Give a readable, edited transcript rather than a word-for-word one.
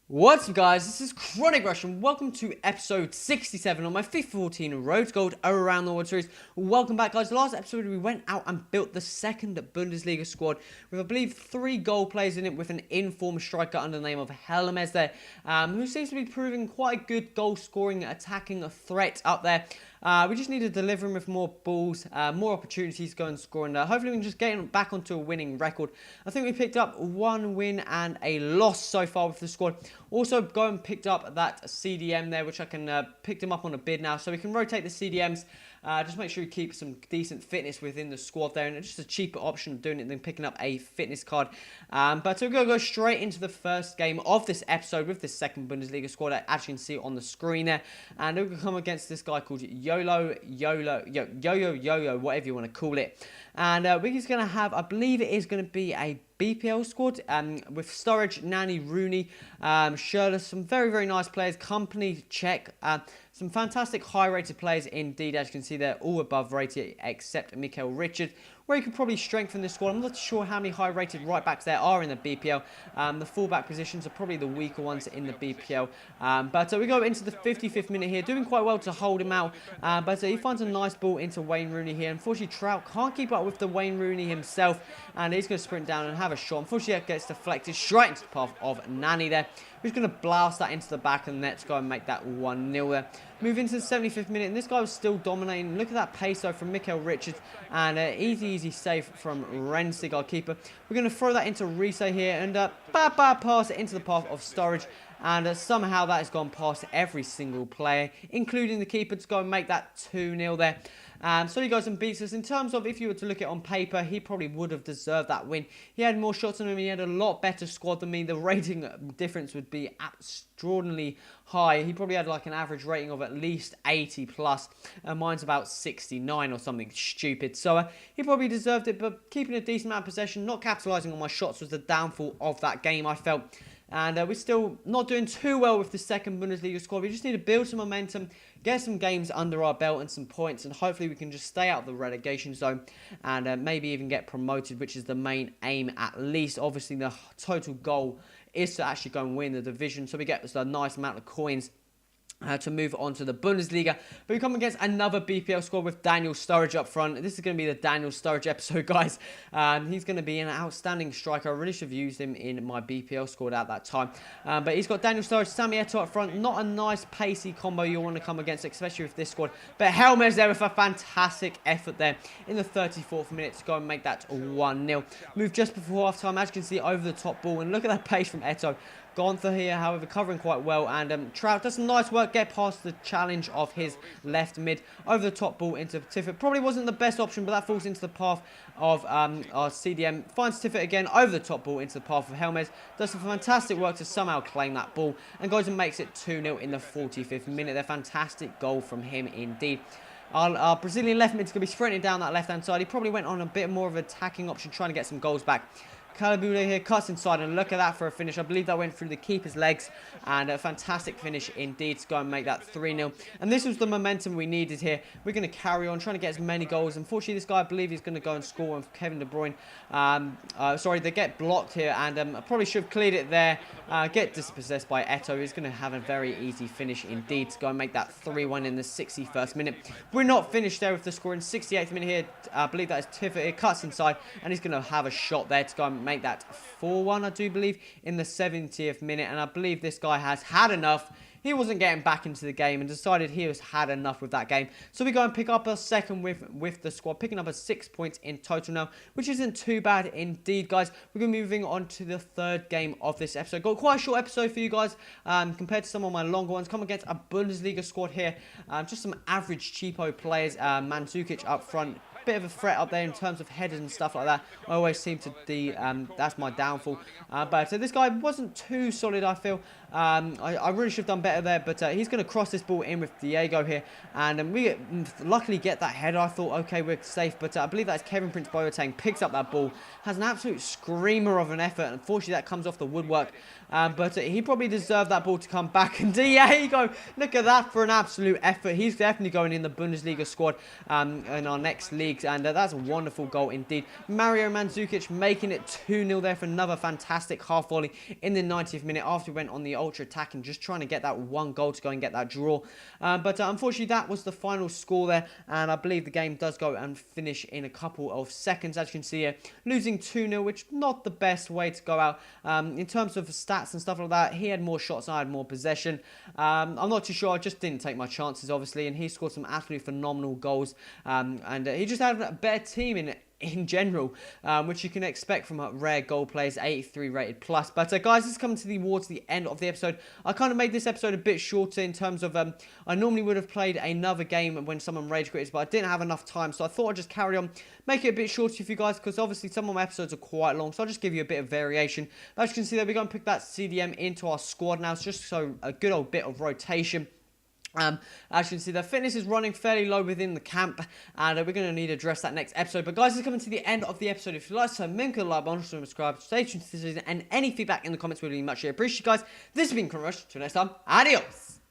What's up guys, this is Chronic Rush and welcome to episode 67 on my FIFA 14 Road to Gold Around the World series. Welcome back guys. Last episode we went out and built the second Bundesliga squad with I believe 3 goal players in it with an informed striker under the name of Helmes there, who seems to be proving quite a good goal scoring attacking threat up there. We just need to deliver him with more balls, more opportunities to go and score, and hopefully we can just get him back onto a winning record. I think we picked up 1 win and a loss so far with the squad. Also, go and picked up that CDM there, which I can pick him up on a bid now, so we can rotate the CDMs. Just make sure you keep some decent fitness within the squad there, and it's just a cheaper option of doing it than picking up a fitness card. But we're going to go straight into the first game of this episode with this second Bundesliga squad. I actually can see it on the screen there, and we're going to come against this guy called Yo-Yo, whatever you want to call it. And we're just going to have, I believe it is going to be a BPL squad with Sturridge, Nani, Rooney, Schürrle, some very, very nice players, Company, Czech, some fantastic high-rated players indeed. As you can see, they're all above rated except Mikel Richards, where you could probably strengthen this squad. I'm not sure how many high-rated right-backs there are in the BPL. The full-back positions are probably the weaker ones in the BPL. But we go into the 55th minute here, doing quite well to hold him out. But he finds a nice ball into Wayne Rooney here. Unfortunately, Trout can't keep up with the Wayne Rooney himself, and he's going to sprint down and have a shot. Unfortunately, that gets deflected straight into the path of Nani there, who's going to blast that into the back of the net to go and make that 1-0 there. Move into the 75th minute, and this guy was still dominating. Look at that pace though from Mikel Richards, and easy save from Renzi, goalkeeper. We're going to throw that into Riese here, and bad pass into the path of Sturridge, and somehow that has gone past every single player, including the keeper, to go and make that 2-0 there. So he goes and beats us. In terms of if you were to look at it on paper, he probably would have deserved that win. He had more shots than him. He had a lot better squad than me. The rating difference would be extraordinarily high. He probably had like an average rating of at least 80 plus. Mine's about 69 or something stupid. So he probably deserved it. But keeping a decent amount of possession, not capitalising on my shots was the downfall of that game, I felt. And we're still not doing too well with the second Bundesliga squad. We just need to build some momentum, get some games under our belt and some points, and hopefully we can just stay out of the relegation zone and maybe even get promoted, which is the main aim at least. Obviously, the total goal is to actually go and win the division, so we get a nice amount of coins to move on to the Bundesliga. But we come against another BPL squad with Daniel Sturridge up front. This is going to be the Daniel Sturridge episode, guys. He's going to be an outstanding striker. I really should have used him in my BPL squad at that time. But he's got Daniel Sturridge, Sammy Eto'o up front. Not a nice pacey combo you want to come against, especially with this squad. But Helmes there with a fantastic effort there in the 34th minute to go and make that 1-0. Move just before half time, as you can see, over the top ball. And look at that pace from Eto'o. Gone for here, however, covering quite well, and Trout does some nice work, get past the challenge of his left mid, over the top ball into Tiffet. Probably wasn't the best option, but that falls into the path of our CDM. Finds Tiffet again, over the top ball into the path of Helmes. Does some fantastic work to somehow claim that ball, and goes and makes it 2-0 in the 45th minute. They're fantastic goal from him indeed. Our Brazilian left mid's going to be sprinting down that left-hand side. He probably went on a bit more of an attacking option, trying to get some goals back. Calabule here cuts inside, and look at that for a finish. I believe that went through the keeper's legs, and a fantastic finish indeed to go and make that 3-0. And this was the momentum we needed here. We're going to carry on trying to get as many goals. Unfortunately, this guy, I believe, is going to go and score on Kevin De Bruyne. Sorry, they get blocked here, and I probably should have cleared it there. Get dispossessed by Eto'o. He's going to have a very easy finish indeed to go and make that 3-1 in the 61st minute. We're not finished there with the score in 68th minute here. I believe that is Tiffet. It cuts inside, and he's going to have a shot there to go and make that 4-1, I do believe, in the 70th minute. And I believe this guy has had enough. He wasn't getting back into the game and decided he has had enough with that game. So we go and pick up a second with the squad, picking up 6 points in total now, which isn't too bad indeed, guys. We're going to be moving on to the third game of this episode. Got quite a short episode for you guys compared to some of my longer ones. Come against a Bundesliga squad here. Just some average cheapo players. Mandzukic up front. Bit of a threat up there in terms of headers and stuff like that. I always seem to that's my downfall. But this guy wasn't too solid, I feel. I really should have done better there, but he's going to cross this ball in with Diego here, and we luckily get that header. I thought, okay, we're safe, but I believe that's Kevin Prince Boateng picks up that ball, has an absolute screamer of an effort, and unfortunately that comes off the woodwork. but he probably deserved that ball to come back. And yeah, here you go. Look at that for an absolute effort. He's definitely going in the Bundesliga squad in our next leagues, and that's a wonderful goal indeed. Mario Mandzukic making it 2-0 there for another fantastic half volley in the 90th minute after we went on the ultra attack and just trying to get that one goal to go and get that draw. But unfortunately, that was the final score there, and I believe the game does go and finish in a couple of seconds. As you can see here, losing 2-0, which not the best way to go out. In terms of stats and stuff like that, he had more shots and I had more possession. I'm not too sure. I just didn't take my chances, obviously, and he scored some absolutely phenomenal goals. And he just had a better team in general, which you can expect from rare goal players, 83 rated plus. But guys, this is coming towards the end of the episode. I kind of made this episode a bit shorter in terms of I normally would have played another game when someone rage quits, but I didn't have enough time, so I thought I'd just carry on, make it a bit shorter for you guys, because obviously some of my episodes are quite long, so I'll just give you a bit of variation. But as you can see there, we're going to pick that CDM into our squad now. It's just so a good old bit of rotation. As you can see, the fitness is running fairly low within the camp, and we're going to need to address that next episode. But guys, this is coming to the end of the episode. If you like, so make a like button, subscribe, stay tuned to this season, and any feedback in the comments would be much appreciated, guys. This has been Rush. Till next time, adios.